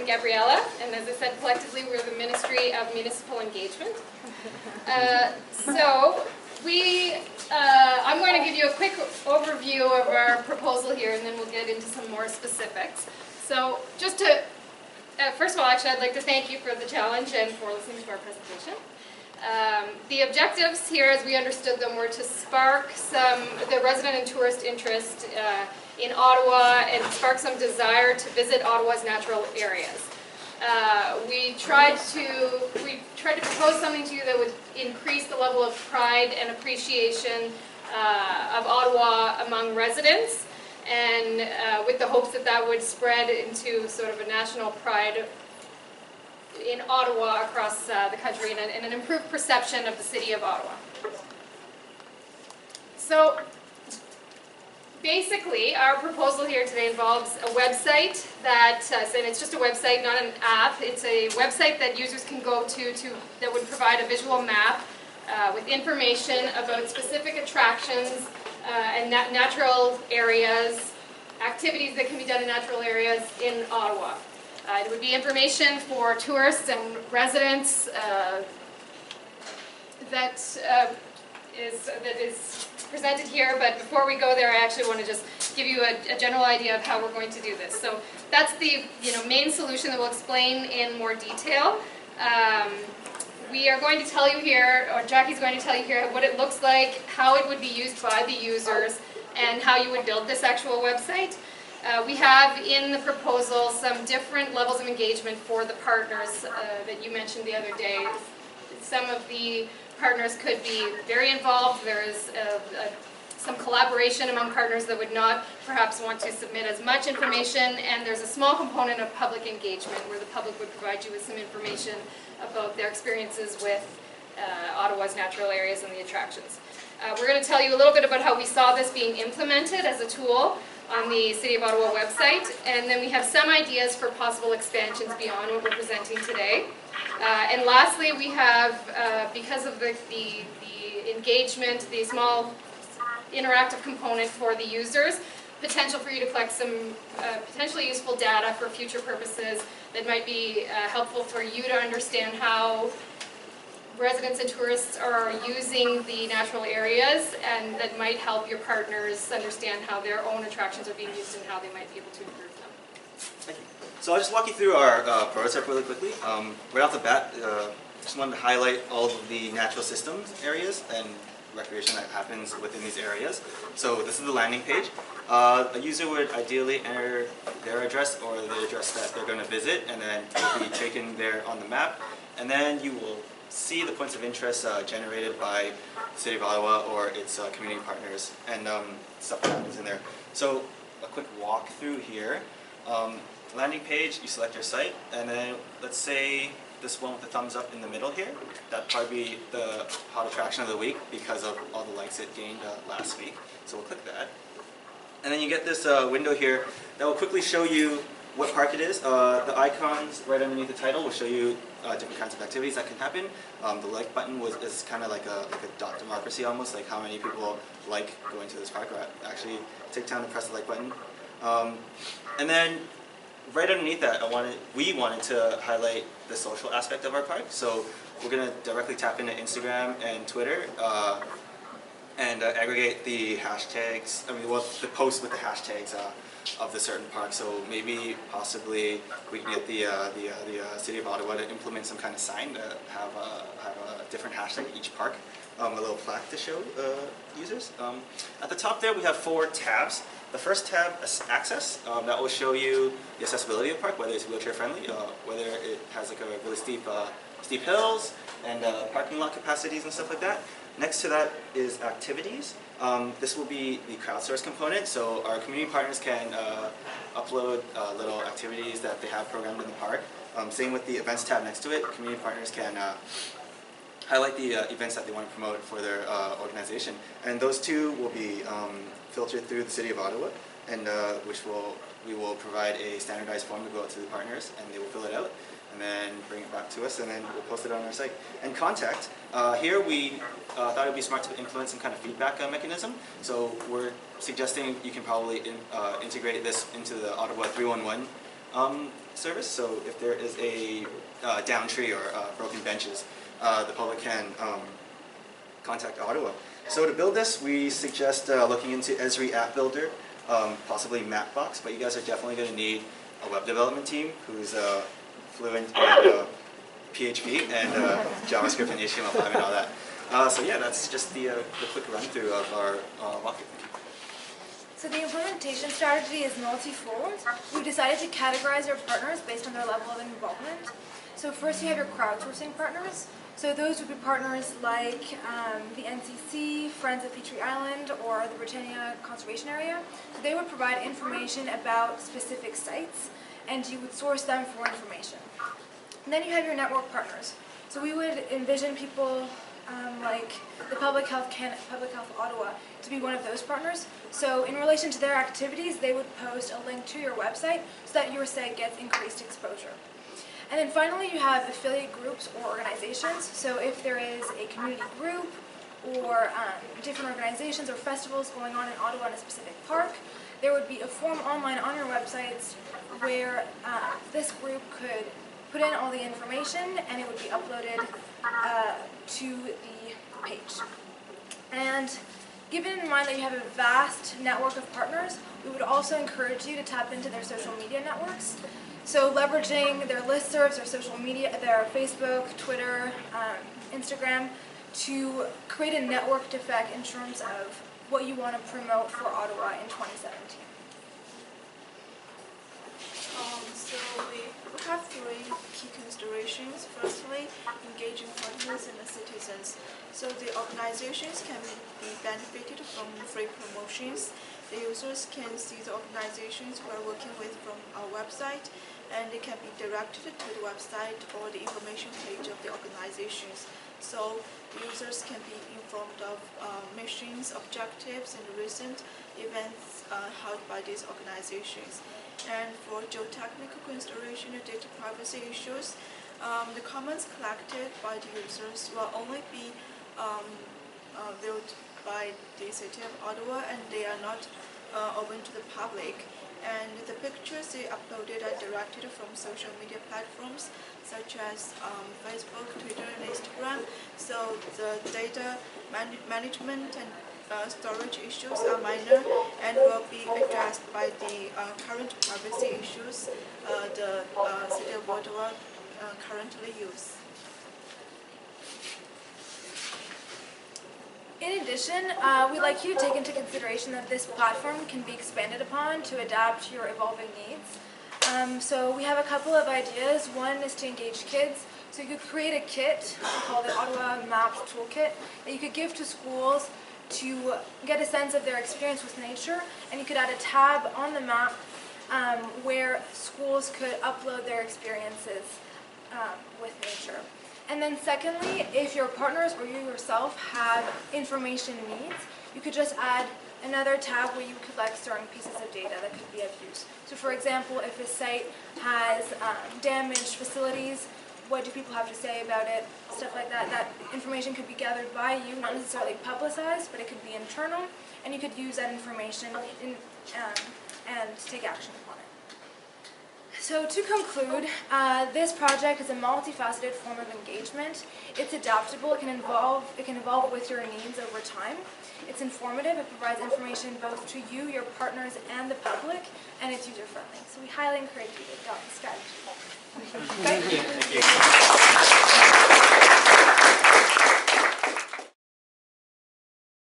Gabriella, and as I said, collectively we're the Ministry of Municipal Engagement. I'm going to give you a quick overview of our proposal here, and then we'll get into some more specifics. So just to, first of all, actually I'd like to thank you for the challenge and for listening to our presentation. The objectives here, as we understood them, were to spark the resident and tourist interest in Ottawa and spark some desire to visit Ottawa's natural areas. We tried to propose something to you that would increase the level of pride and appreciation of Ottawa among residents, and with the hopes that that would spread into sort of a national pride in Ottawa across the country, and an improved perception of the City of Ottawa. So basically, our proposal here today involves a website that, and it's just a website, not an app. It's a website that users can go to that would provide a visual map with information about specific attractions and natural areas, activities that can be done in natural areas in Ottawa. It would be information for tourists and residents that is presented here, but before we go there, I actually want to just give you a general idea of how we're going to do this. So that's the main solution that we'll explain in more detail. We are going to tell you here, or Jackie's going to tell you here, what it looks like, how it would be used by the users, and how you would build this actual website. We have in the proposal some different levels of engagement for the partners that you mentioned the other day. Some of the partners could be very involved. There is some collaboration among partners that would not perhaps want to submit as much information, and there's a small component of public engagement where the public would provide you with some information about their experiences with Ottawa's natural areas and the attractions. We're going to tell you a little bit about how we saw this being implemented as a tool on the City of Ottawa website, and then we have some ideas for possible expansions beyond what we're presenting today. And lastly, we have, because of the engagement, the small interactive component for the users, potential for you to collect some potentially useful data for future purposes that might be helpful for you to understand how residents and tourists are using the natural areas, and that might help your partners understand how their own attractions are being used and how they might be able to improve them. Thank you. So I'll just walk you through our prototype really quickly. Right off the bat, just wanted to highlight all of the natural systems areas and recreation that happens within these areas. So this is the landing page. A user would ideally enter their address or the address that they're going to visit, and then it'll be taken there on the map, and then you will see the points of interest generated by the City of Ottawa or its community partners, and stuff that happens in there. So a quick walk through here. Landing page, you select your site, and then let's say this one with the thumbs up in the middle here, that'd probably be the hot attraction of the week because of all the likes it gained last week. So we'll click that. And then you get this window here that will quickly show you what park it is. The icons right underneath the title will show you different kinds of activities that can happen. The like button is kind of like a dot democracy almost, like how many people like going to this park, or actually take time to press the like button. And then right underneath that, we wanted to highlight the social aspect of our park. So we're going to directly tap into Instagram and Twitter and aggregate the hashtags, the posts with the hashtags of the certain park. So maybe, possibly, we can get the City of Ottawa to implement some kind of sign to have a different hashtag at each park, a little plaque to show users. At the top there, we have 4 tabs. The first tab is Access. That will show you the accessibility of the park, whether it's wheelchair friendly, whether it has like a really steep hills and parking lot capacities and stuff like that. Next to that is Activities. This will be the crowdsource component, so our community partners can upload little activities that they have programmed in the park. Same with the Events tab next to it. Community partners can highlight the events that they want to promote for their organization. And those two will be filtered through the City of Ottawa, and we will provide a standardized form to go out to the partners, and they will fill it out and then bring it back to us, and then we'll post it on our site. And contact, here we thought it would be smart to implement some kind of feedback mechanism. So we're suggesting you can probably integrate this into the Ottawa 311 service. So if there is a downed tree or broken benches, the public can contact Ottawa. So to build this, we suggest looking into Esri App Builder, possibly Mapbox, but you guys are definitely going to need a web development team who's fluent in PHP and JavaScript and HTML5 and all that. So yeah, that's just the quick run through of our walkthrough. So the implementation strategy is multi-fold. We decided to categorize our partners based on their level of involvement. So first you have your crowdsourcing partners. So those would be partners like the NCC, Friends of Petrie Island, or the Britannia Conservation Area. So they would provide information about specific sites, and you would source them for information. And then you have your network partners. So we would envision people like the Public Health Ottawa to be one of those partners. So in relation to their activities, they would post a link to your website so that your site gets increased exposure. And then finally, you have affiliate groups or organizations. So if there is a community group or different organizations or festivals going on in Ottawa in a specific park, there would be a form online on your websites where this group could put in all the information and it would be uploaded to the page. And given in mind that you have a vast network of partners, we would also encourage you to tap into their social media networks. So leveraging their listservs, their social media, their Facebook, Twitter, Instagram, to create a networked effect in terms of what you want to promote for Ottawa in 2017. So we have three key considerations. Firstly, engaging partners and the citizens. So the organizations can be benefited from free promotions. The users can see the organizations we are working with from our website, and they can be directed to the website or the information page of the organizations. So users can be informed of missions, objectives, and recent events held by these organizations. And for geotechnical consideration and data privacy issues, the comments collected by the users will only be viewed by the City of Ottawa, and they are not open to the public. And the pictures they uploaded are directed from social media platforms such as Facebook, Twitter, and Instagram. So the data management and storage issues are minor and will be addressed by the current privacy issues the City of Ottawa currently use. In addition, we'd like you to take into consideration that this platform can be expanded upon to adapt to your evolving needs. So we have a couple of ideas. One is to engage kids. So you could create a kit called the Ottawild Mapped toolkit that you could give to schools to get a sense of their experience with nature, and you could add a tab on the map where schools could upload their experiences with nature. And then secondly, if your partners or you yourself have information needs, you could just add another tab where you collect certain pieces of data that could be of use. So for example, if a site has damaged facilities, what do people have to say about it, stuff like that. That information could be gathered by you, not necessarily publicized, but it could be internal, and you could use that information and take action upon it. So to conclude, this project is a multifaceted form of engagement. It's adaptable, it can evolve with your needs over time. It's informative, it provides information both to you, your partners, and the public, and it's user-friendly. So we highly encourage you to adopt the strategy. Thank you.